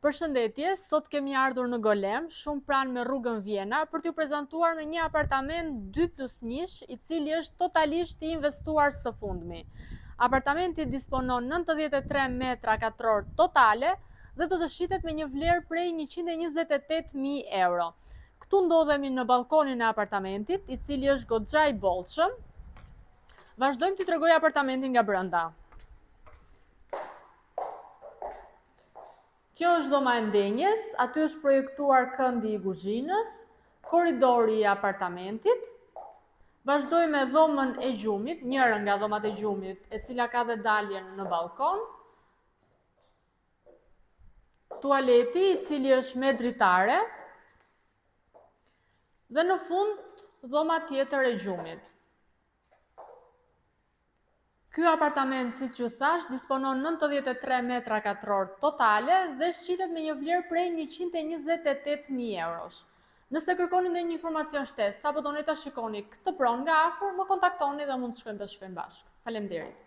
Përshëndetje, sot kemi ardhur në Golem, shumë pranë me rrugën Vjena, për t'ju prezantuar në një apartament 2+1, i cili është totalisht i investuar së fundmi. Apartamenti disponon 93 metra katror totale dhe do të shitet me një vlerë prej 128.000 euro. Këtu ndodhemi në balkonin e apartamentit, i cili është goxha i bollshëm. Vazhdojmë t'i tregoj apartamentin nga brenda. Kjo është dhoma e ndenjes, aty është projektuar këndi i kuzhinës, korridori i apartamentit. Vazhdoj me dhomën e gjumit, njërën nga dhomat e gjumit, e cila ka dhe daljen në balkon. Tualeti, i cili është me dritare. Dhe në fund, dhoma tjetër e gjumit. Ky apartament, siç ju thash, disponon 93 metra katror totale dhe shitet me një vlerë prej 128.000 eurosh. Nëse kërkoni ndonjë informacion shtesë apo doni ta shikoni këtë pronë nga afër, më kontaktoni dhe mund të shkojmë të shkojmë bashkë. Faleminderit.